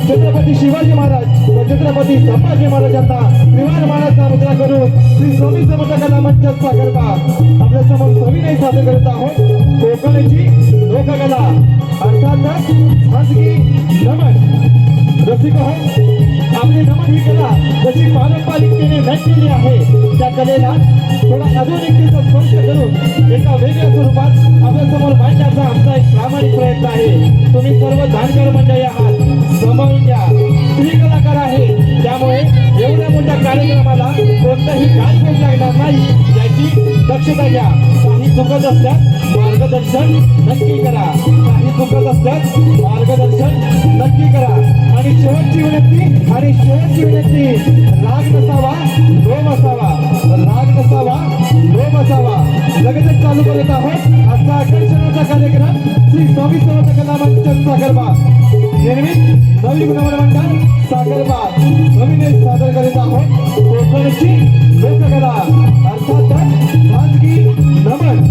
छत्रपती शिवाजी महाराज व छत्रपती संभाजी महाराजांना त्रिवार मानाचा मुद्रा करून श्री स्वामी समर्थ कला मंच सागरबा आपल्या समोर सविनय सादर करत आहोत. कोकणची लोककला अर्थात खाजगी नमन. रसिक हो, आपली नमन ही कला जशी पारंपरिकतेने नटलेली आहे त्या कलेला थोडा आधुनिकतेचा स्पर्श करून एका वेगळ्या स्वरूपात आपल्या समोर मांडण्याचा आमचा एक प्रामाणिक प्रयत्न आहे. तुम्ही सर्व जाणकार मंडळी आहात, समजून घ्या. स्त्री कलाकार आहे त्यामुळे एवढ्या मोठ्या कार्यक्रमाला कोणताही कार्यक्रम लागणार नाही याची दक्षता घ्या. काही चुकत असल्यास मार्गदर्शन नक्की करा. काही चुकत असल्यास मार्गदर्शन नक्की करा. आणि शेवटची विनंती राग नसावा लोभ असावा. राग नसावा लोभ असावा. लगेचच चालू करत आहोत आजचा आकर्षणाचा कार्यक्रम श्री स्वामी समर्थ कला मंच सागरबा निर्मित नवी गुणवण मंडळ सागरबा नवीन सादर करीत आहोत. कोकणची लोककला अर्थात खाजगी नमन.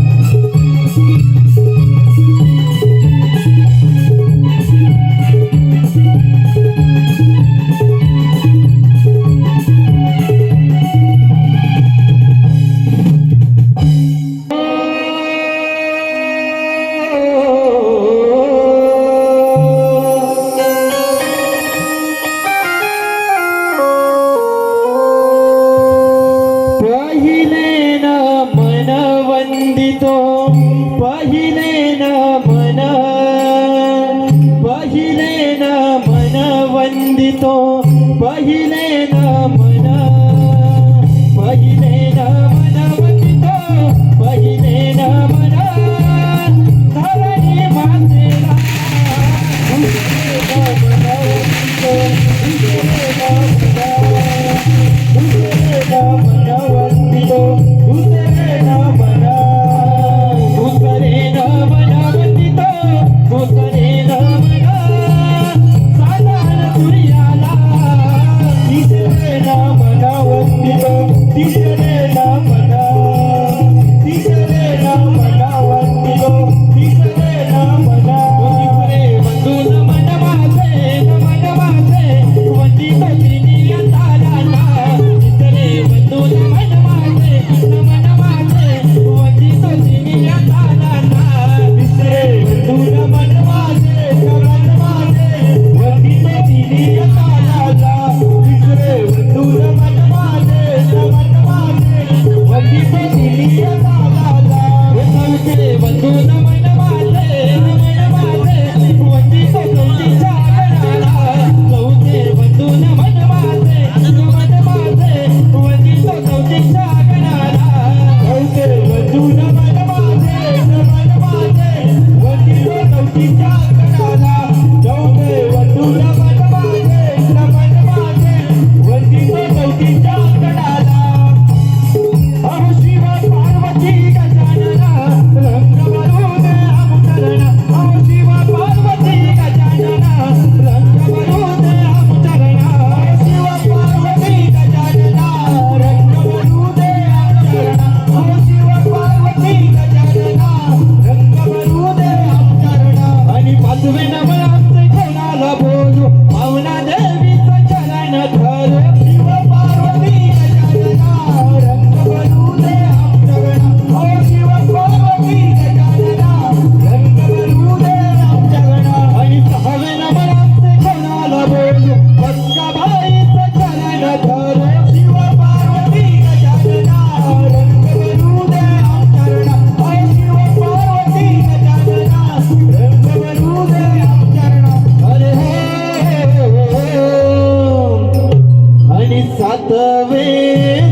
सातवे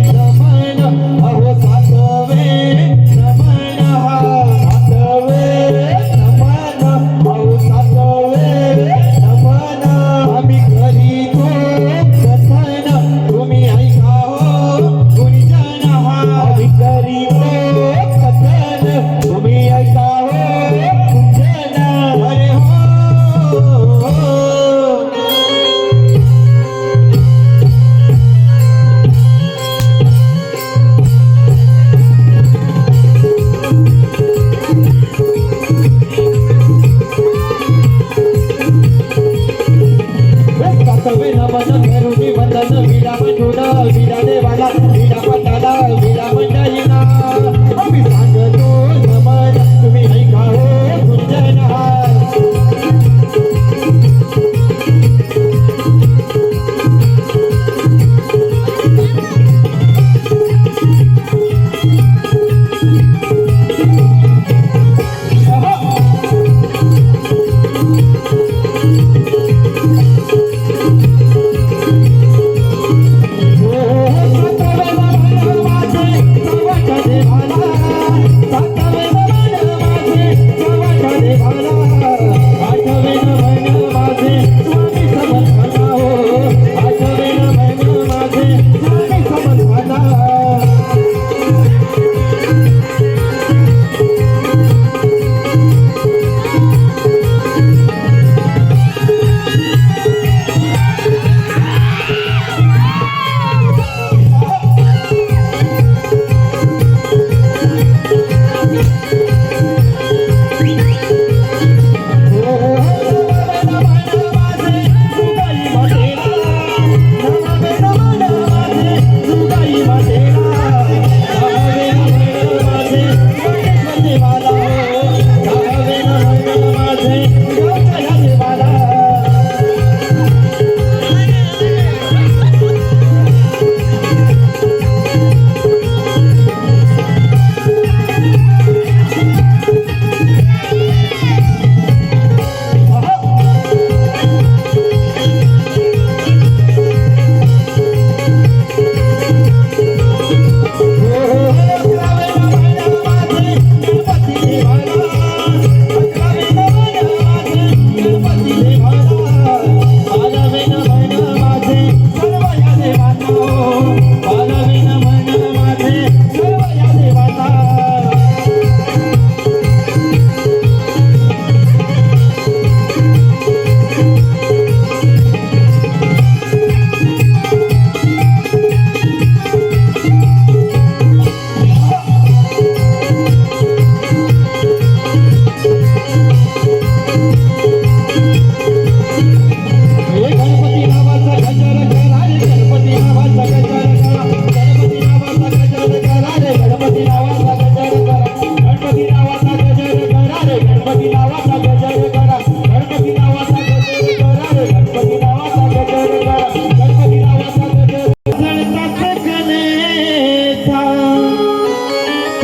नमन अहो सातवे नमन सातवे नमन अहो सातवे नमन आम्ही करीतो कथन तुम्ही ऐका हो गुरुजन आम्ही करीतो कथन तुम्ही ऐका हो गुरुजन अरे हो सातवे नमन घरुनी वंदन विडा मंडून विडा देवाला विडा पटाला विडा मंडळीना आम्ही सांगतो नमन तुम्ही ऐका हो गुरुजन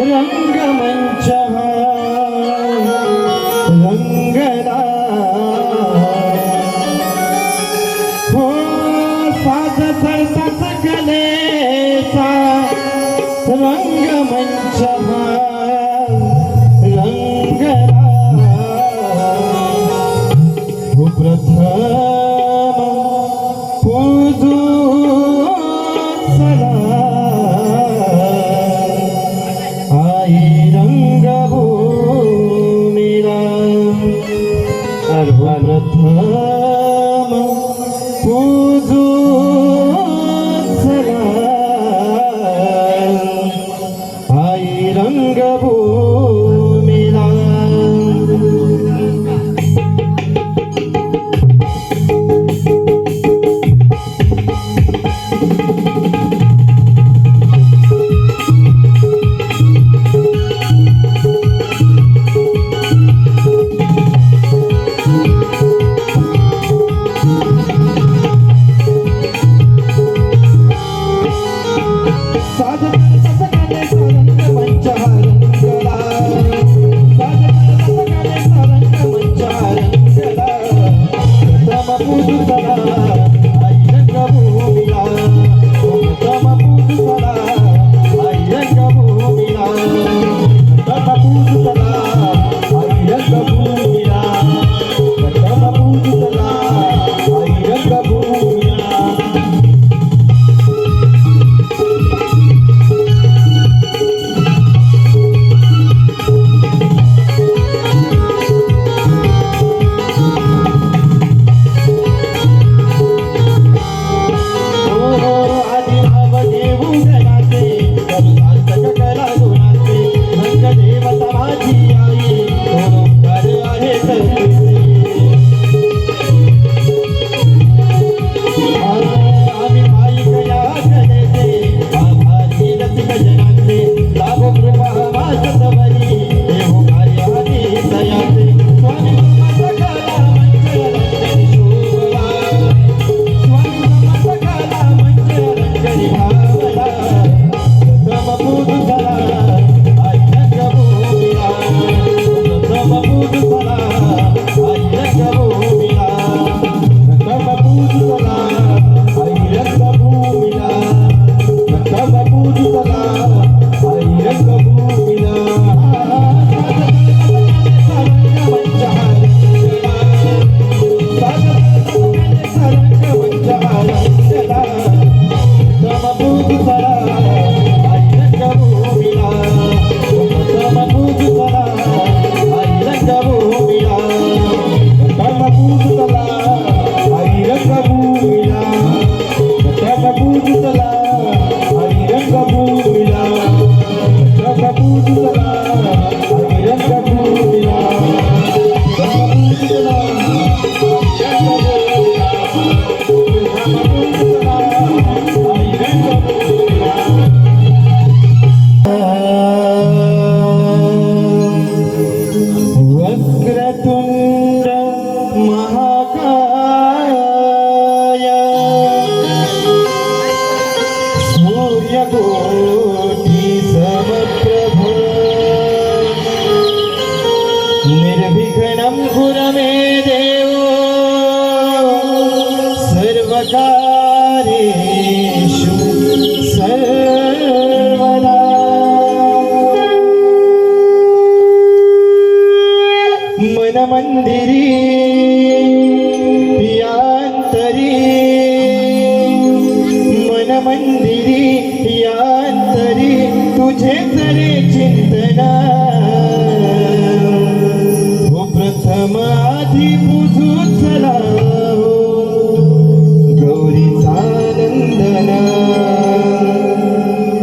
रंगमंच रंगला हो साज सरता सकलेचा रंगमंच रंगला हो प्रथम पूजू सला प्रथम पूजू सला आई रंगभूमीला प्रकारेषु सर्वदा मनमंदिरी यांतरी मनमंदिरी यांतरी तुझे रे चिंतना हो प्रथम आधी बुझू चला हो गौरीचा नंदना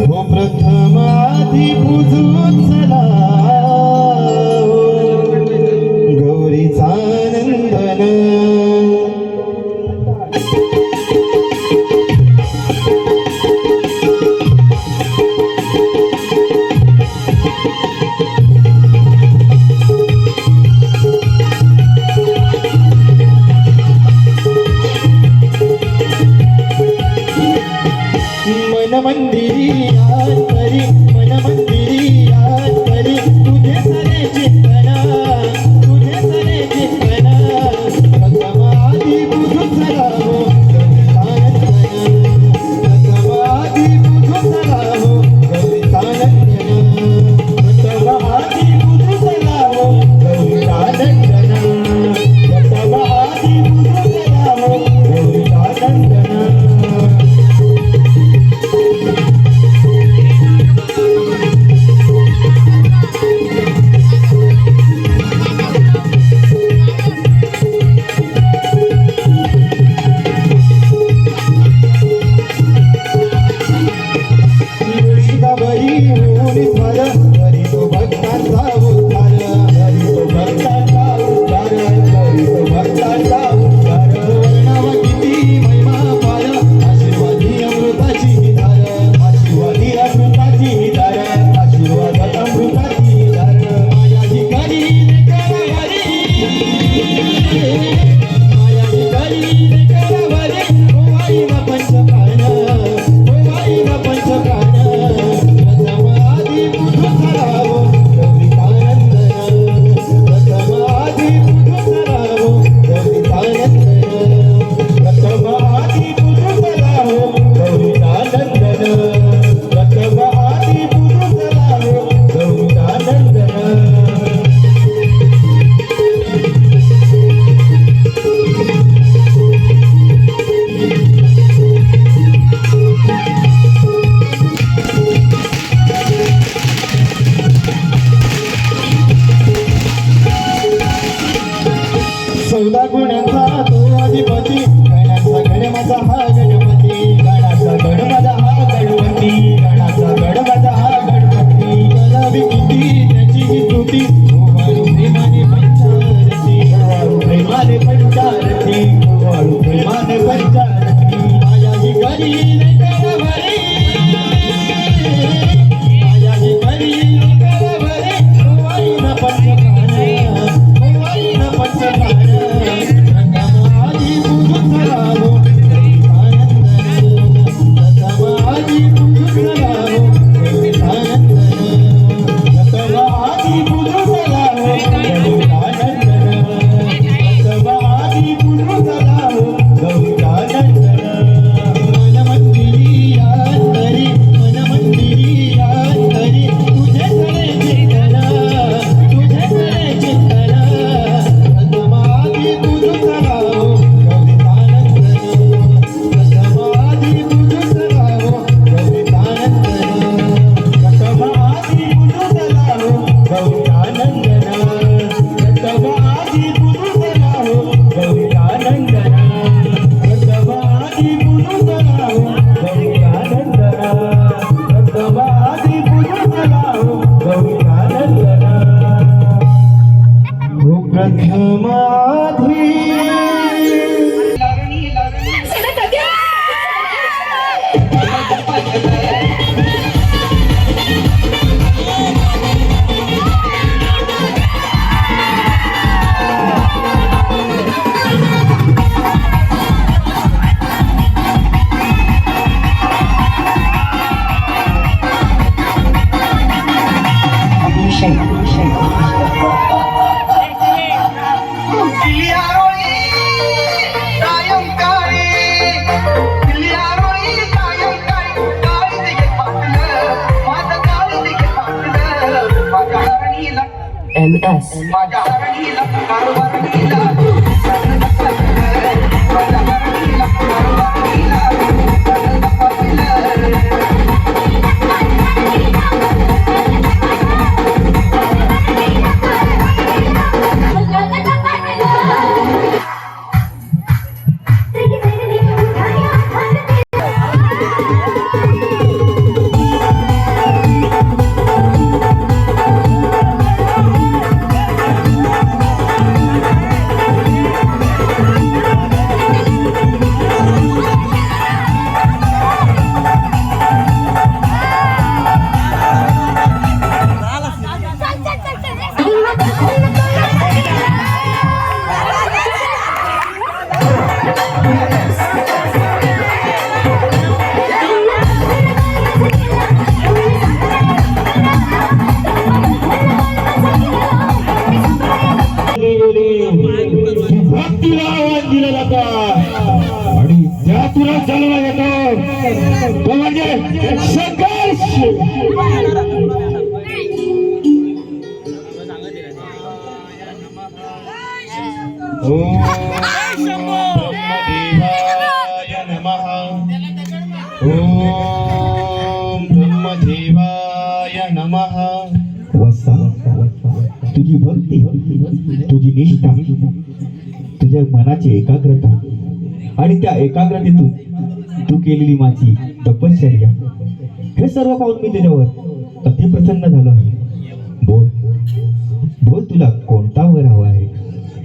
हो प्रथम आधी बुझू चला हो गौरीचा नंदना मनमंदिरी यांतरी मनमंदिरी यांतरी तुझे सरे चिंतना तुझे सरे चिंतना प्रथम आधी बुझू चला हो गौरीचा नंदना प्रथम आधी बुझू चला हो गौरीचा नंदना प्रथम आधी बुझू चला हो गौरीचा नंदना प्रथम आधी बुझू चला हो गौरीचा नंदना चौदा गुणांचा तो अधिपती गणाचा गण माझा हा गणपती गणाचा गण माझा हा गणपती गणाचा गण माझा हा गणपती करावी किती त्याची ही स्तुती ओवाळू प्रेमाने पंचारती ओवाळू प्रेमाने पंचारती ओवाळू प्रेमाने पंचारती माझ्या ही गरी करावरी माझ्या ही गरी करावरी ओवाळीना पंचप्राण ओवाळीना पंचप्राण प्रथम आधी बुझू चला हो गौरीचा दिलं जातं आणि त्यातूनच जन्म येतो तो म्हणजे संघर्ष. ओम ब्रह्मदेवाय नमः. ओम ब्रह्मदेवाय नमः. वत्सा, तुझी भक्ती, तुझी निष्ठा, तुझ्या मनाची एकाग्रता आणि त्या एकाग्रतेतून तू केलेली माझी तपश्चर्या, हे सर्व पाहून मी तुझ्यावर अतिप्रसन्न झालो आहे. बोल बोल, तुला कोणता वर हवा आहे?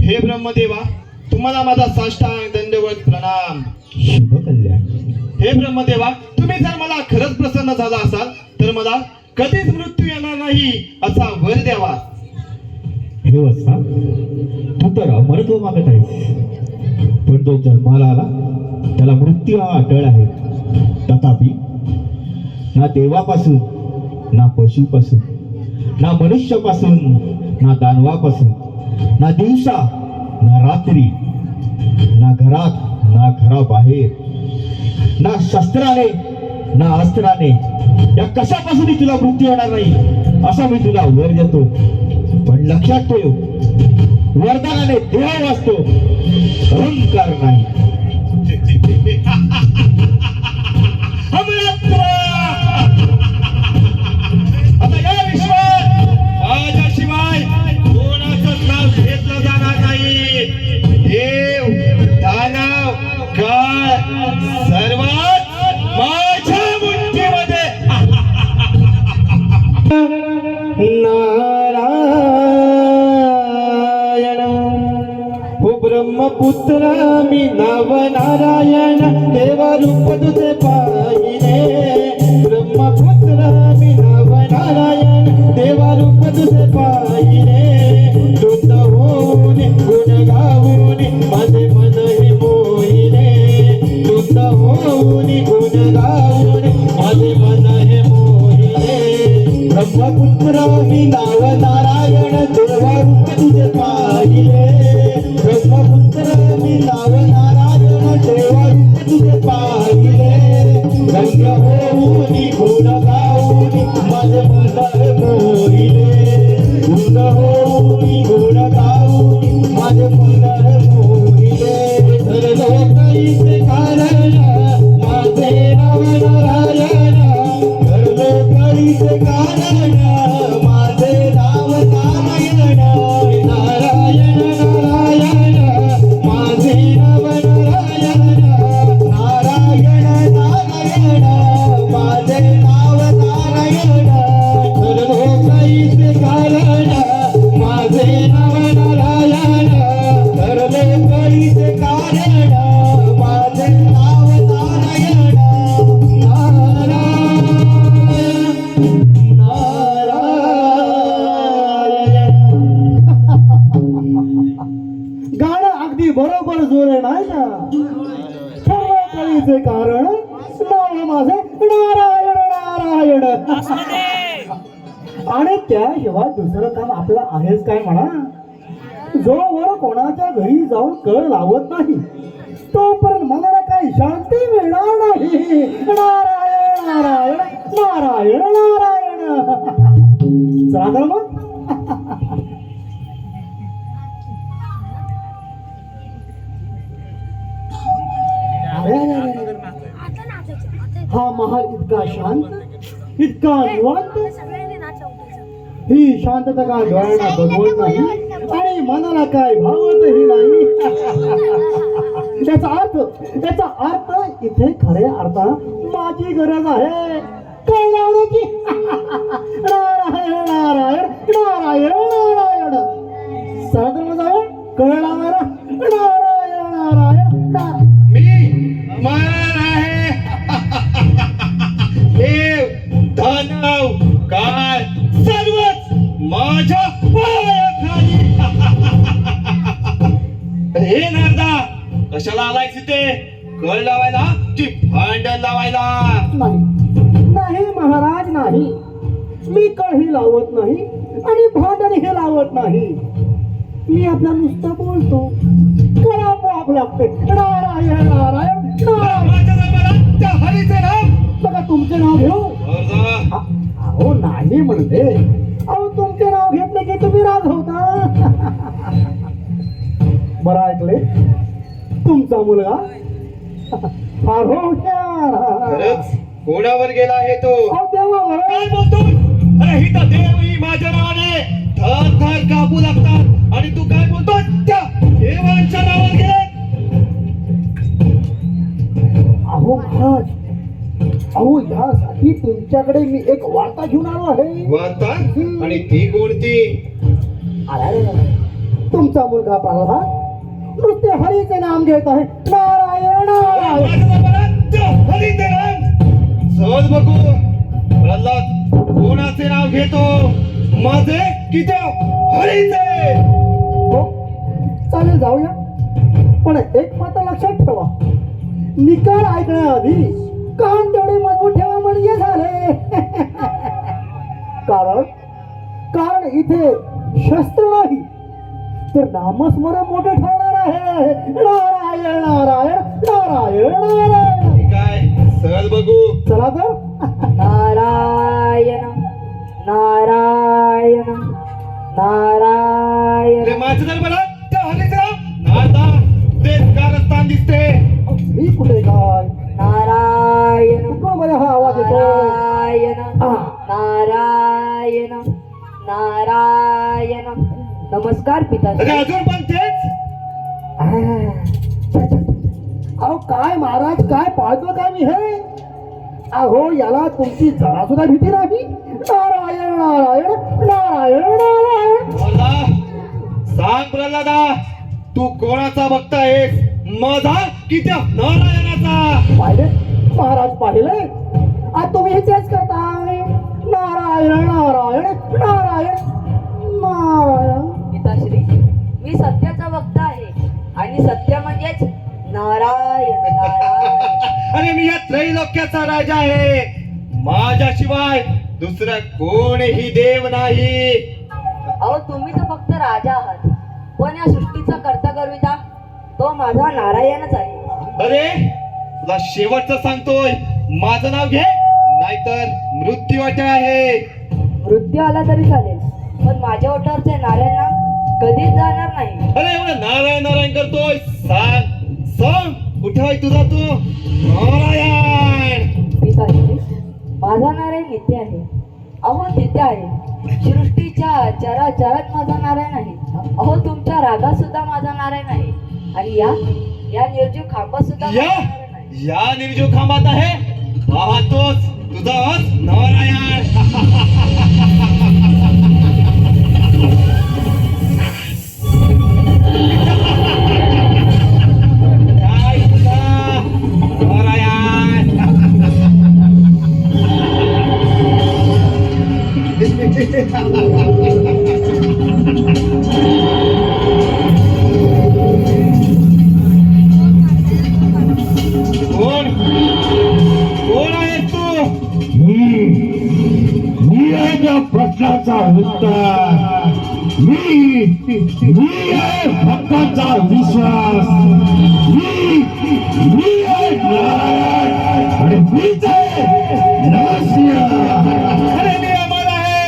हे ब्रह्मदेवा, तुम्हाला माझा साष्टांग दंडवत प्रणाम. शुभ कल्याण. हे ब्रह्मदेवा, तुम्ही जर मला खरंच प्रसन्न झाला असाल तर मला कधीच मृत्यू येणार नाही असा वर द्यावा. हे वत्सा, तू तर अमरत्व मागत आहेस, पण जो जन्माला आला त्याला मृत्यू हा अटळ आहे. तथापि ना देवापासून, ना पशुपासून, ना मनुष्यापासून, ना दानवापासून, ना दिवसा ना रात्री, ना घरात ना घराबाहेर, ना शस्त्राने ना अस्त्राने, या कशापासूनही तुला मृत्यू येणार नाही असा मी तुला वर देतो. पण लक्षात ठेव, वरदानाने देह वाचतो, अहंकार नाही. आता या विश्वात माझ्याशिवाय कोणाचंच नाव घेतलं जाणार नाही. देव, दानव, काळ सर्वात माझ्या मुठीमध्ये. नारायण हो ब्रह्मपुत्र मी नाव नारायण, देवा रूप तुझे पाहिले. ब्रह्मपुत्र मी नाव नारायण, देवा रूप तुझे पाहिले. धुंद होऊन गुण गाऊन माझे मन हे मोहिले. धुंद होऊन गुण गाऊन माझे मन हे मोहिले. ब्रह्मपुत्र मी नाव नारायण, देवा रूप तुझे पाहिले. ब्रह्मपुत्र मी नाव नारायण, देवा रूप तुझे पाहिले. गंग होऊन गुण गाऊन माझे मन हे मोहिले. गुण होऊन गुण गाऊन माझे मन हे मोहिले. तर लोकाईचे कारण माझे नाव नारायण. तर लोकाईचे कारण माझे नाव नारायण. नारायण नारायण माझे नाव नारायण. नारायण नारायण माझे नाव नारायण. तर लोकाईचे कारण माझे नाव नारायण. तर लोकाईचे कारण माझे नाव नारायण. नारायण गाणं अगदी बरोबर जोरे नाही का? सर्व कळीचे कारण नाव माझे नारायण नारायण. आणि त्याशिवाय दुसरं काम आपलं आहेच काय म्हणा? जोवर कोणाच्या घरी जाऊन कळ लावत नाही तोपर्यंत मनाला काही शांती मिळणार नाही. नारायण नारायण नारायण नारायण. चला तर मग. हा महाल इतका शांत, इतका निवांत. ही शांतता काय डोळ्यांना बघवत नाही आणि मनाला काय भावतही नाही. त्याचा अर्थ इथे खऱ्या अर्थानं माझी गरज आहे कळ लावण्याची. नारायण नारायण नारायण नारायण. सरळ जाऊ कळ लावायला. नारायण नारायण नारायण. मी अमर आहे. देव, दानव, काळ सर्वच माझ्या पायाखाली. हे नारदा, कशाला आलायस इथे? कळ लावायला की भांडण लावायला? नाही महाराज, नाही. मी कळही लावत नाही आणि भांडण हे लावत नाही. मी आपला नुसता बोलतो. कळा भूक लागते. नारायण नारायण नारायण. माझ्या धर्माला त्या हरीचे नाव बघा तुमचे नाव घेऊ. वर जा. अहो नाही म्हणते. अहो तुमचे नाव घेतले की तुम्ही राग होता. बरं ऐकले, तुमचा मुलगा फार हुशार. खरंच कोणावर गेला आहे तो? अहो देवा काय बरं. बोलतो? अरे ही तर देव ही माझ्या नावाने थर थर कापू लागतात आणि तू काय बोलतो? त्या देवांच्या नावावर गेले. अहो महाराज, अहो यासाठी तुमच्याकडे मी एक वार्ता घेऊन आलो आहे. वार्ता? आणि ती कोणती? अरे तुमचा मुलगा प्रल्हाद नुसते हरीचे नाम घेत आहे. नारायण नारायण. माझ्या धर्माला त्या हरीचे नाव. सहज बघू प्रल्हाद कोणाचे नाव घेतो, माझे की त्या हरीचे? हो चालेल, जाऊया. पण एक मात्र लक्षात ठेवा, निकाल ऐकण्याआधी कान तेवढे मजबूत ठेवा म्हणजे झाले. कारण इथे शस्त्र नाही तर नामस्मरण मोठे ठेवणार आहे. नारायण नारायण नारायण नारायण. ठीक आहे, सहज बघू. चला तर. नारायण नारायण नारायण. अरे माझ्या धर्माला त्या हरीचे नाव. नारदा ते कारस्थान दिसते. मी कुठे काय नारायण मला हा आवाज येतो. नारायण हा. नारायण नारायण. नमस्कार अरे पिताश्री. अजून पण तेच. अहो काय महाराज, काय पाहतो काय मी हे? अहो याला तुमची जरा सुद्धा भीती नाही. नारायण नारायण नारायण नारायण. प्रल्हाद, सांग प्रल्हादा, तू कोणाचा भक्त आहेस, माझा की त्या नारायणाचा? पाहिले महाराज, पाहिले आज तुम्ही तेच करताय. नारायण नारायण नारायण नारायण. पिताश्री, मी सत्याचा वक्ता आहे आणि सत्य म्हणजेच नारायण नारायण. अरे मी या त्रैलोक्याचा राजा आहे. माझ्याशिवाय दुसरा कोणीही देव नाही. अहो तुम्ही तर फक्त राजा आहात, पण या सृष्टीचा करता करविता तो माझा नारायणच आहे. अरे तुला शेवटचं सांगतोय, माझं नाव घे, नाहीतर मृत्यू अटळ आहे. मृत्यू आला तरी चालेल, पण माझ्या ओठावरचे नारायण नाम कधीच जाणार नाही. अरे एवढं नारायण नारायण करतोय, सांग सांग कुठे आहे तुझा तू नारायण? पिताश्री, माझा नारायण नित्य आहे. अहो नित्य आहे. सृष्टीच्या चराचरात माझा नारायण आहे. अहो तुमच्या रागात सुद्धा माझा नारायण आहे. आणि या निर्जीव खांबात सुद्धा माझा या नारायण आहे. या निर्जीव खांबात आहे, पाहतोच तुझा नारायण. काय तुझा नारायण? कोण कोण आहे तू? मी आहे त्या प्रश्नाचा उत्तर. मी आहे भक्ताचा विश्वास. मी आहे नारायण आणि मीच आहे नरसिंह. अरे मी अमर आहे,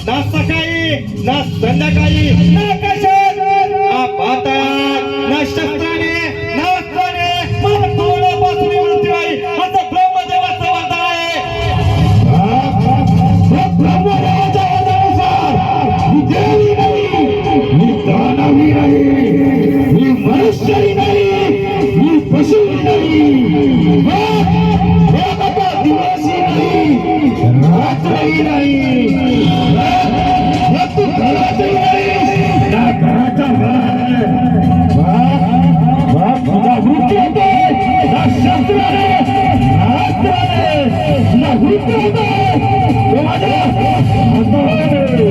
ना सकाळी ना संध्याकाळी ना कशात ना पाताळात ना शस्त्राने ना अस्त्राने मला तोंडापासून मृत्यू आहे असं ब्रह्मदेवाचं वरदान आहे. ब्रह्मदेवाच्या वचनानुसार मी देवी नाही, मी दानवी नाही, मी मनुष्यही नाही, मी पशुही नाही, दिवसही नाही, रात्रही नाही, तू घरातही नाही, ना घराच्या बाहेर. तुझा मृत्यू होतो ना शस्त्राने ना अस्त्राने, तुझा मृत्यू होतो तो माझ्या हाताने.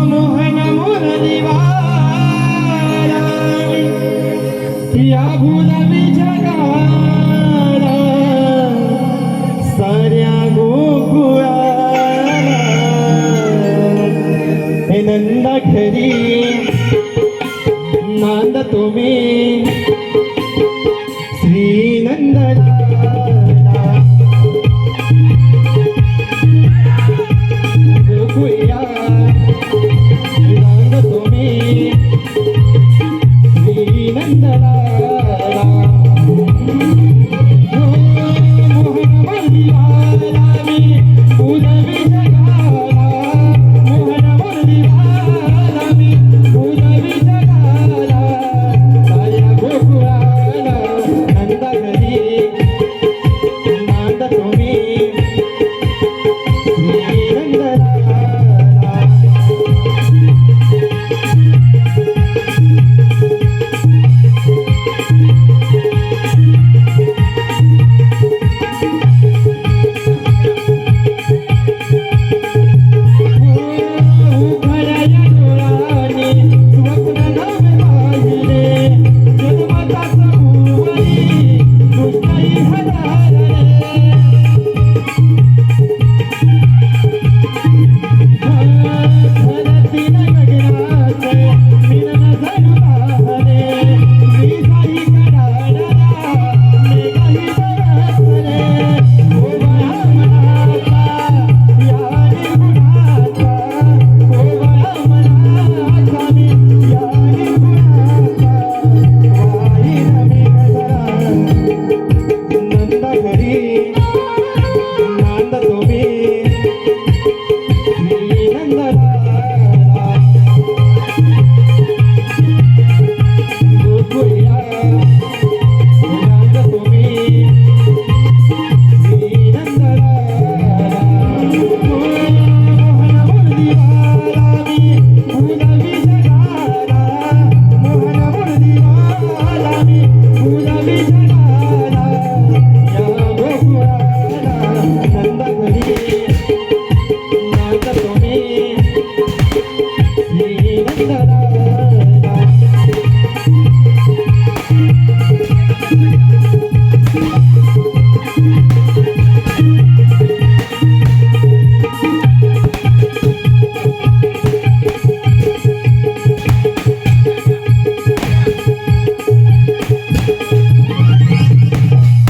मोहन मुरलीवाला या गुलाबी जगाला साऱ्या गोकुळाला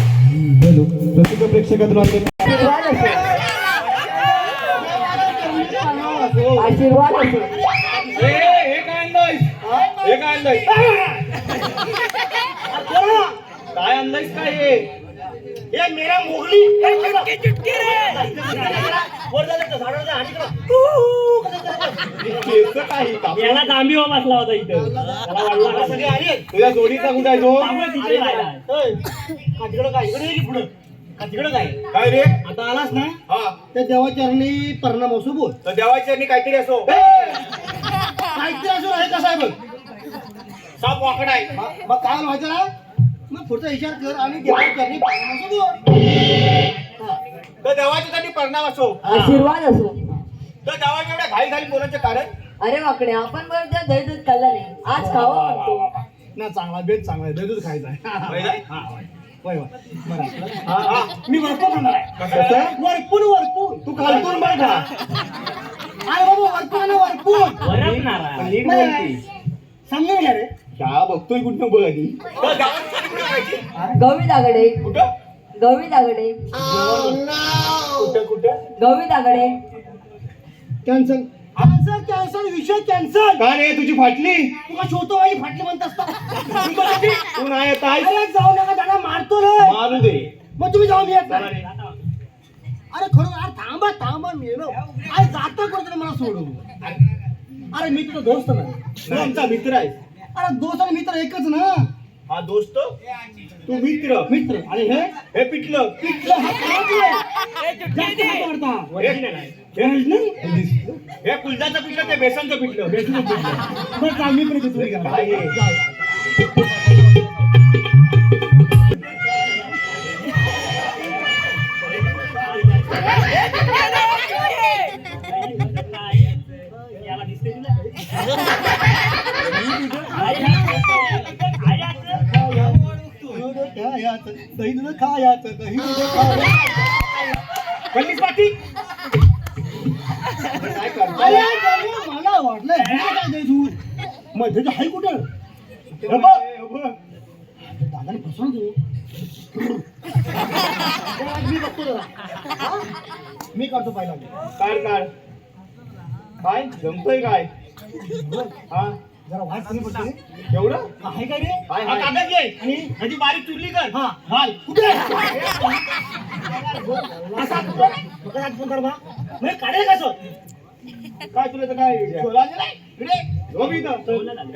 रसिक प्रेक्षकातून आपले आशीर्वाद असो. हे काय आणलंयस? हे काय आणलंयस? काय आणलंयस काय हे मेरा मोगली याला दांबी बसला होता इथं त्याला वाढला सगळे आले तुझ्या जोडीचा कुठे आहे तो तिकडे काय इकडे ये की पुढं का तिकडं काय काय रे आता आलास ना हा त्या देवाचरणी परिणाम असो बोल तर देवाच्या आणि काहीतरी असो काहीतरी असो आहे कसा आहे बघ साप वाकडा आहे मग काय व्हायचं ना मग पुढचा विचार कर आणि देवाचरणी परिणाम असो बोल तर देवाच्या आणि परिणाम असो आशीर्वाद असो. तर देवाच्या एवढ्या घाई घाई बोलायचं कारण अरे वाकडे आपण बरं त्या दही दूध खाल्लं नाही आज खावं म्हणतो. ना चांगला बेत चांगला आहे दूध खायचा आहे होय रे? होय होय बरं हा, हा. मी वरपून म्हणणार आहे कसं? वरपून तू खालतून बघ हा. अरे बाबा वरपून आणि वरपून नीट बोलती. समजून घ्या रे क्या बघतोय कुठं बघ आधी तर देवाच्या आणि कुठं जायची? गवी दागडे कुठं गवी दागडे कुठं कुठं गवी दागडे. कॅन्सल कॅन्सल कॅन्सल विषय कॅन्सल का रे तुझी फाटली तुला छोटो आई फाटली म्हणत असता तू नाही येत आहेस? अरे जाऊ नका त्यांना मारतो रे मारू दे मग तुम्ही जाऊन येत चला नाही. रे. अरे खरं अरे थांबा थांबा मी येलो अरे जाता करतो मला सोडून अरे मी तुझा दोस्त ना तू आमचा मित्र आहे अरे दोस्त आणि मित्र एकच ना हा दोस्त तू मित्र मित्र आणि हे पिटलं पिठलं हा करायचं. जास्त हात वाढता. हे कुलजाचं पिठलं ते बेसनचं पिठलं बरं चाल, मी पण येतो तुझी घरात. काय हे? जाऊ. दही दूध खायचं दही दूध खायचं. कल्लीस पाटी काय करताय? अरे मला वाटलं हे काय दही दूध मध्ये तर हाय कुठं दादाने फसवून तू मी बघतो जरा हा? मी करतो पहिला काढ काढ काय जमतोय काय हा जरा वाट कमी पडते एवढं आहे काय रे हाय, हाय. कागद घे आणि ह्याची बारीक चुरली कर हा घाल कुठे असा कुठं फोन कर बा म्हणजे काढेल कसं काय तुला तर काय बोलायचं नाही इकडे झोप इथं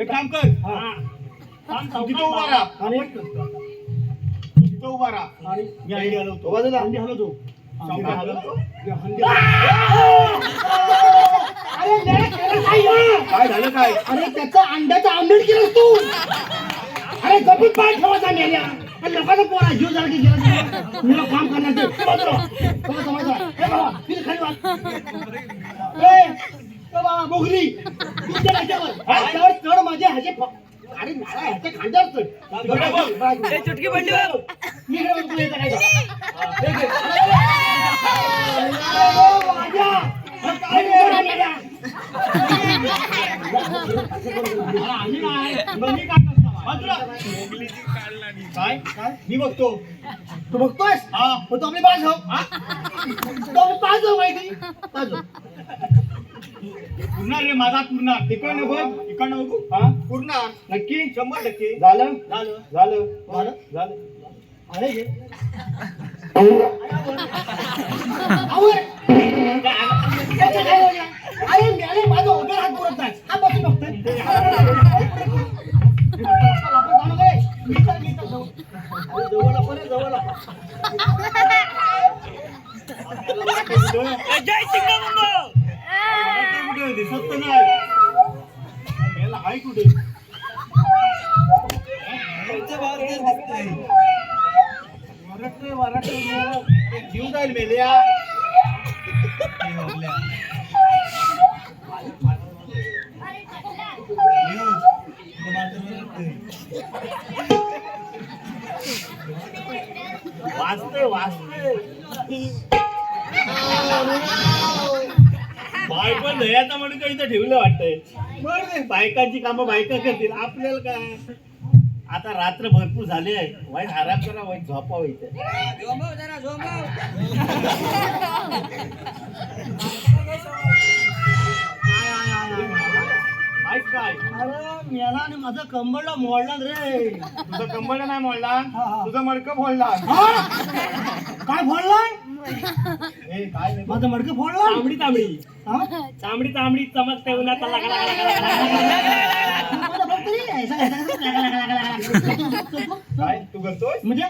एक काम कर तू तिथं उभा राहा आणि तिथं उभा राहा आणि मी आयडी हलवतो बाजूला हंडी हलवतो सांगा हलवतो हंडी अरे मेरा केलं काय या? काय झालं काय अरे त्याचा अंड्याचा आमलेट केलंस तू अरे गपीत पाय ठेवायचा मेल्या आणि लोकांचा पोरा जीव जरा की गेला मी काम करणार ते बाजूला तुला समजलं हे बाबा तिथे खाली वाट ए बाबा मोगली तुझ्या ह्याच्यावर ह्याच्यावर चढ माझ्या ह्याचे अरे नाळा ह्याच्या खांद्यावर चढ चुटकी पडली बघ. मी इकडे बघतो येतं काय माझ्या काय रे मेल्या? आम्ही नाही मग मी काय करतो बाजूला काय काय मी बघतो तू बघतोयस हा मग तू आपली बाज हो हा? तू आपली बाज हो माहिती बाज हो. पुरणार रे माझा पुरणार तिकडनं बघ इकडनं बघू हा पुरणार नक्की 100% झालं झालं झालं झालं? झालं अरे घे अरे कुठे दिसत तर नाही मेला हाय कुठे वरटले जीव जाईल मेल्या वाचते बायको दयाचा म्हणून काही इथं ठेवलं वाटतंय बरं बायकांची कामं बायका करतील आपल्याला काय आता रात्र भरपूर झाली आहे वाईट आराम करा वाईट झोपावं इथे ऐक काय अरे मेला आणि माझं कंबळला मोडला रे. तुझं कंबळ नाही मोडला तुझं मडकं फोडला काय फोडलाय ए, काय नाही. माझं मडकं फोडलं. तांबडी तांबडी हा? तांबडी तांबडी चमकते उन्हात काय तू करतोय म्हणजे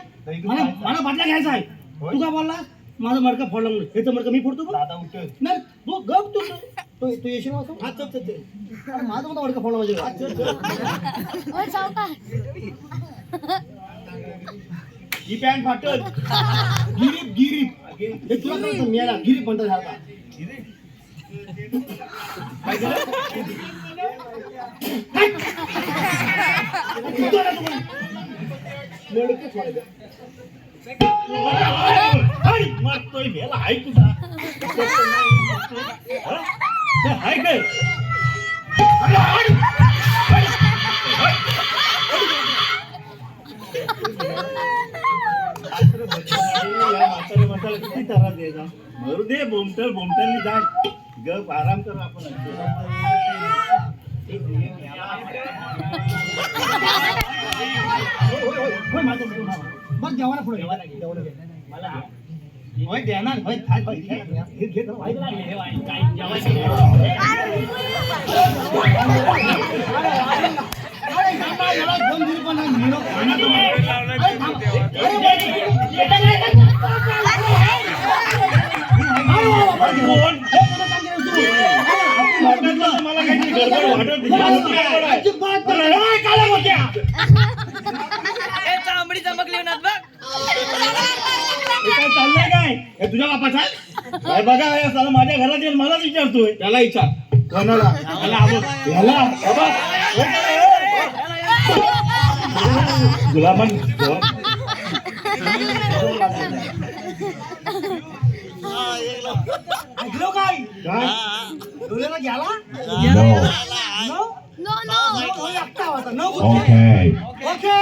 मला बाटला घ्यायचा आहे होय? तू काय बोलला माझं मडकं फोडलं म्हणून हे तर मडकं मी फोडतो का? दादा उठतोय नाही तू गप तू येशील ना असं? हा, चल, चल, चल. अरे, माझं पण मडकं फोडलं म्हणजे ही पॅन्ट फाटल गिरीप हे तुला काय म्हणतो? मेला गिरीप म्हणतात ह्याला. काय झालं? उठतो ना तू पण. मडकं फोडायचं. मरतोय मेला हाय तुझा हाय काय अरे, हाय. या म्हातारे किती त्रास द्यायचा मरू दे बोमटल जा गप आराम कर आपण होय, माझं मडकं फोडा. बरं जेवायला पुढे मला होय देणार होय थाय होय घे घे तर होय. अरे थांबा, याला दोन दिवस पण नाही मिळत. अरे थांबा. अरे मला काहीतरी गडबड वाटत नाही. अजिबात नाही. काळ्या मोठ्या. हे काय चाललंय काय हे तुझ्या बापाचा आहे? काय बघा हे साला माझ्या घरात येऊन मलाच विचारतोय त्याला विचार कोणाला ह्याला बाबा गुलामन ऐकलो काय काय डोळ्याला गेला No. No, एकटा होता. No, Okay. ओके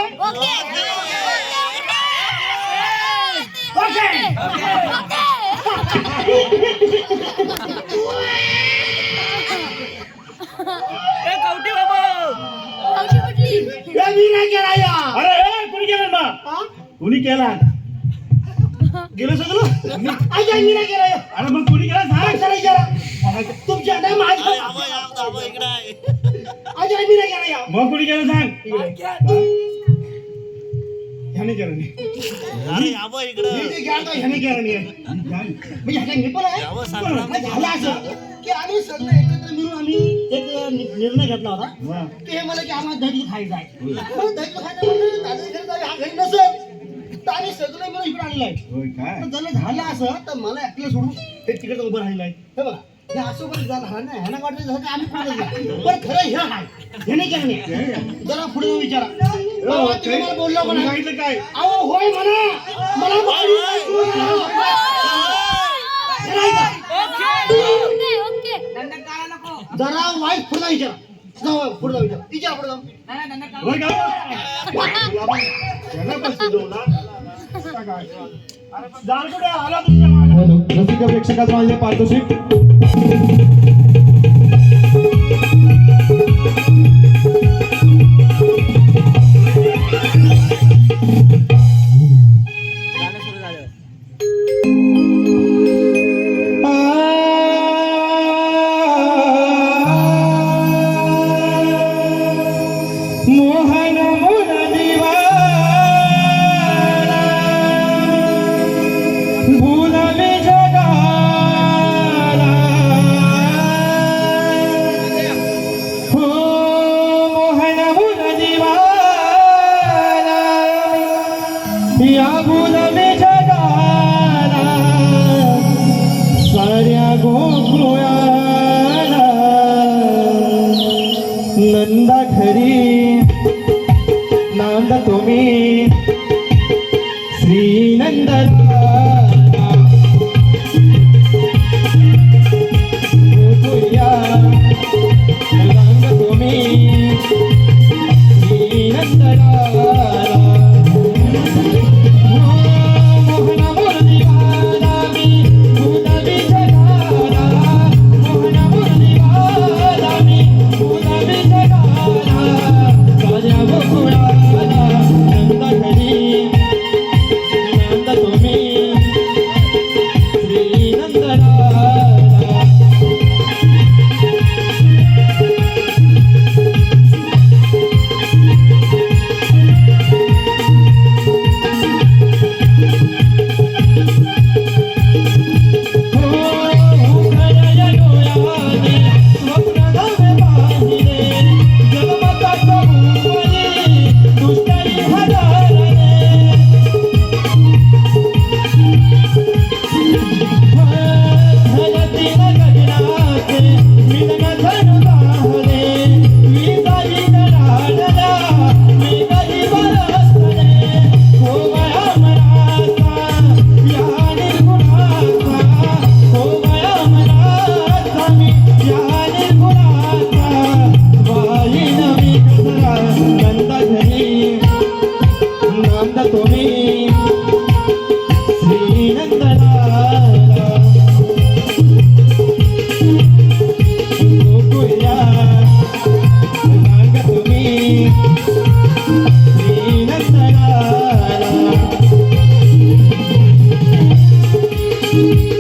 मी नाही केला या. अरे ए, कुणी केलं ना हा? कुणी केला गेलो सगळं आई आई मी नाही केला या. अरे मग कुणी केला सांग चला विचारा तुमच्या नाही माझ्या आई आई मी नाही केला या. मग कुणी केलं सांग ह्याने केलं नाही. मी जे घ्या तर ह्याने केला नाही. म्हणजे ह्याच्या मी पण आहे. पण झालं असं की आम्ही सगळं एकत्र मिळून आम्ही एक निर्णय घेतला होता वा. की हे मला की आम्हाला दही खायचं आहे. मग दही खायचं म्हणलं दादाच्या घरी जाऊया. हा घरी नसेल तर आम्ही सगळं मिळून इकडे आलेलो आहे. होय काय तर जर झालं असं तर मला एकलं सोडून हे तिकडे उभं राहिलं आहे. हे बघा हे असं पण झालं हा नाही ह्यानं वाटलं झालं की आम्ही पुढे गेला पण खरं हे आहे ह्याने केलं नाही. जरा पुढे जाऊन विचारा बाबा, तुम्ही मला बोललो पण कुणी आहे. सांगितलं काय अहो होय म्हणा मला जरा वाईट पुढे विचारा जाऊ पुढे जाऊ विचारा पुढे जाऊ होय का त्याला पण शिजवला काय जाल कुठे आला तुमच्या मागे रसिक प्रेक्षकात माझे पारितोषिक मोहन मोर दिवाना भूलवे जगाला आहे